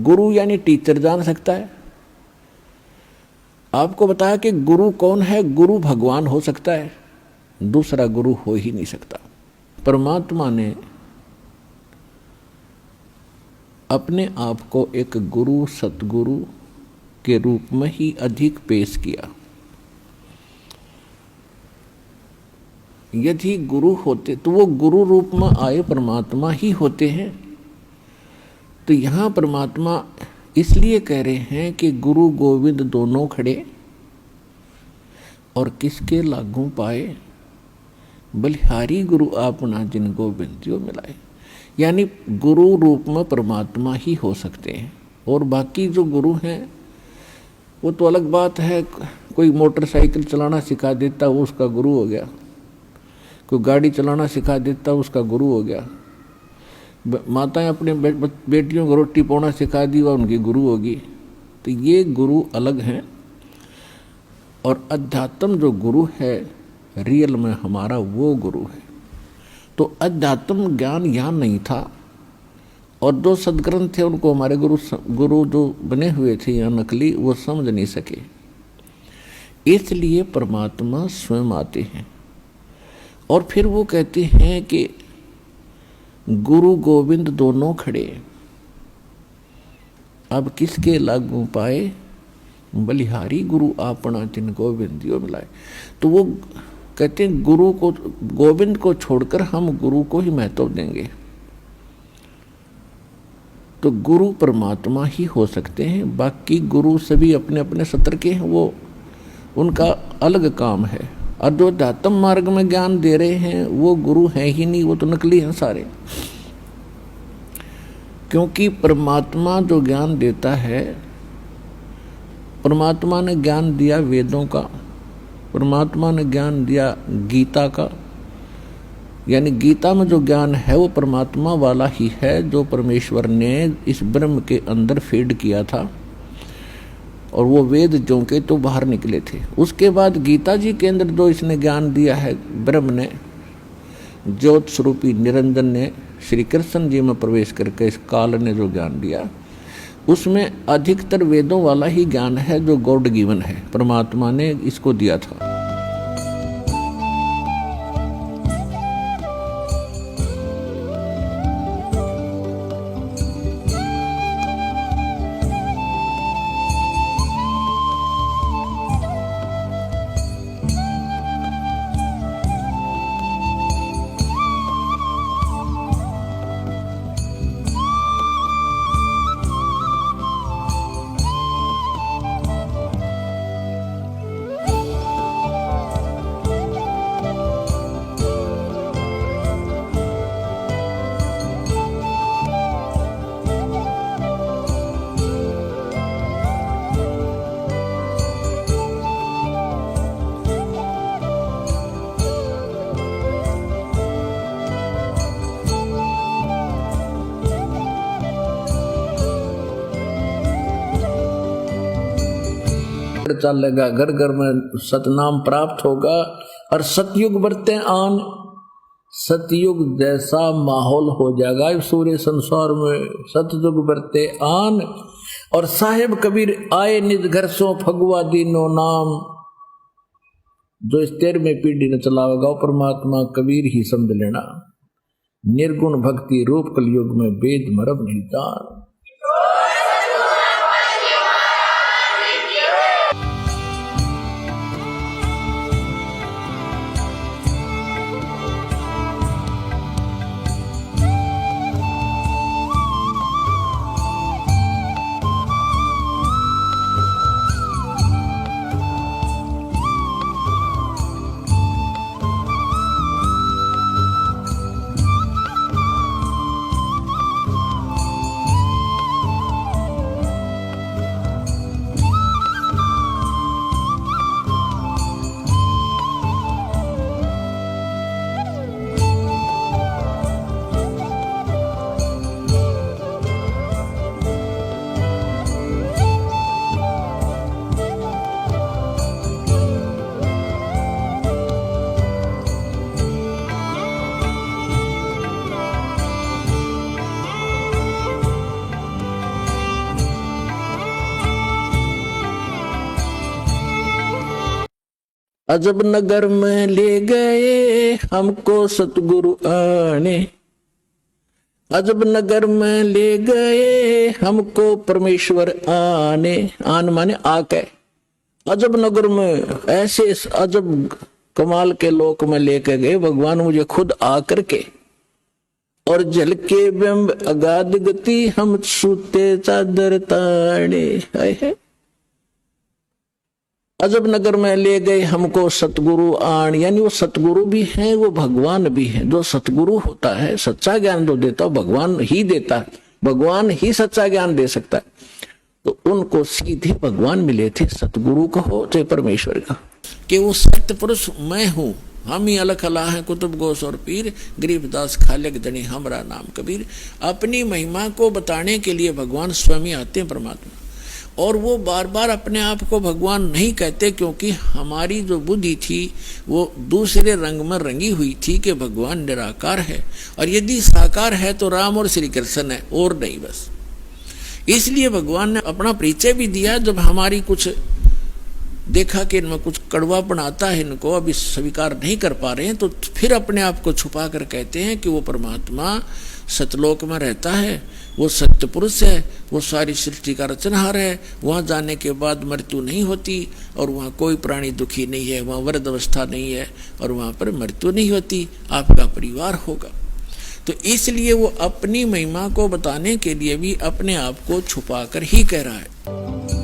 गुरु यानी टीचर जान सकता है। आपको बताया कि गुरु कौन है। गुरु भगवान हो सकता है, दूसरा गुरु हो ही नहीं सकता। परमात्मा ने अपने आप को एक गुरु सतगुरु के रूप में ही अधिक पेश किया। यदि गुरु होते तो वो गुरु रूप में आए परमात्मा ही होते हैं। तो यहाँ परमात्मा इसलिए कह रहे हैं कि गुरु गोविंद दोनों खड़े और किसके लागू पाए, बलिहारी गुरु आपना जिन गोविंद जो मिलाए। यानी गुरु रूप में परमात्मा ही हो सकते हैं, और बाकी जो गुरु हैं वो तो अलग बात है। कोई मोटरसाइकिल चलाना सिखा देता वो उसका गुरु हो गया, कोई गाड़ी चलाना सिखा देता उसका गुरु हो गया। माताएं अपने बेटियों को रोटी पौना सिखा दी वह उनकी गुरु होगी। तो ये गुरु अलग हैं, और अध्यात्म जो गुरु है रियल में हमारा वो गुरु है। तो अध्यात्म ज्ञान यहाँ नहीं था, और जो सदग्रंथ थे उनको हमारे गुरु जो बने हुए थे यहाँ नकली, वो समझ नहीं सके। इसलिए परमात्मा स्वयं आते हैं और फिर वो कहते हैं कि गुरु गोविंद दोनों खड़े, अब किसके लागू पाए, बलिहारी गुरु आपना जिन गोविंद जो मिलाए। तो वो कहते हैं गुरु को, गोविंद को छोड़कर हम गुरु को ही महत्व देंगे। तो गुरु परमात्मा ही हो सकते हैं, बाकी गुरु सभी अपने अपने सत्र के हैं, वो उनका अलग काम है। और जो अध्यात्म मार्ग में ज्ञान दे रहे हैं वो गुरु हैं ही नहीं, वो तो नकली हैं सारे। क्योंकि परमात्मा जो ज्ञान देता है, परमात्मा ने ज्ञान दिया वेदों का, परमात्मा ने ज्ञान दिया गीता का। यानी गीता में जो ज्ञान है वो परमात्मा वाला ही है, जो परमेश्वर ने इस ब्रह्म के अंदर फीड किया था, और वो वेद जो के तो बाहर निकले थे। उसके बाद गीता जी के अंदर जो इसने ज्ञान दिया है ब्रह्म ने, ज्योत स्वरूपी निरंजन ने, श्री कृष्ण जी में प्रवेश करके इस काल ने जो ज्ञान दिया, उसमें अधिकतर वेदों वाला ही ज्ञान है जो गॉड गिवन है, परमात्मा ने इसको दिया था। चलेगा, घर घर में सतनाम प्राप्त होगा और सतयुग बरते आन, सतयुग जैसा माहौल हो जाएगा सूर्य संसार में। सतयुग बरते आन और साहेब कबीर आए निज घर सो फगुआ दीनो नाम। जो इस 13वीं पीढ़ी ने चला होगा वो परमात्मा कबीर ही समझ लेना। निर्गुण भक्ति रूप कलयुग में वेद मरब नहीं जान। अजब नगर में ले गए हमको सतगुरु आने, अजब नगर में ले गए हमको परमेश्वर आने। आन माने आके, अजब नगर में ऐसे अजब कमाल के लोक में लेकर गए भगवान मुझे खुद आकर के। और जल के बिंब अगाध गति हम सूते चादर ताड़े। है अजब नगर में ले गए हमको सतगुरु आन, यानी वो सतगुरु भी हैं वो भगवान भी है। जो सतगुरु होता है सच्चा ज्ञान जो देता है भगवान ही देता है, भगवान ही सच्चा ज्ञान दे सकता है। तो उनको सीधे भगवान मिले थे, सतगुरु कहो चाहे परमेश्वर का, कि वो सत्य पुरुष मैं हूं। हम ही अलख अला है कुतुब गोस और पीर, गरीबदास खालिक जनी हमरा नाम कबीर। अपनी महिमा को बताने के लिए भगवान स्वयं आते हैं परमात्मा। और वो बार बार अपने आप को भगवान नहीं कहते, क्योंकि हमारी जो बुद्धि थी वो दूसरे रंग में रंगी हुई थी कि भगवान निराकार है, और यदि साकार है तो राम और श्री कृष्ण है और नहीं बस। इसलिए भगवान ने अपना परिचय भी दिया। जब हमारी कुछ देखा कि इनमें कुछ कड़वापन आता है, इनको अभी स्वीकार नहीं कर पा रहे हैं, तो फिर अपने आप को छुपा कर कहते हैं कि वो परमात्मा सतलोक में रहता है, वो सत्य पुरुष है, वो सारी सृष्टि का रचनहार है। वहाँ जाने के बाद मृत्यु नहीं होती और वहाँ कोई प्राणी दुखी नहीं है, वहाँ वृद्ध अवस्था नहीं है और वहाँ पर मृत्यु नहीं होती, आपका परिवार होगा। तो इसलिए वो अपनी महिमा को बताने के लिए भी अपने आप को छुपा कर ही कह रहा है।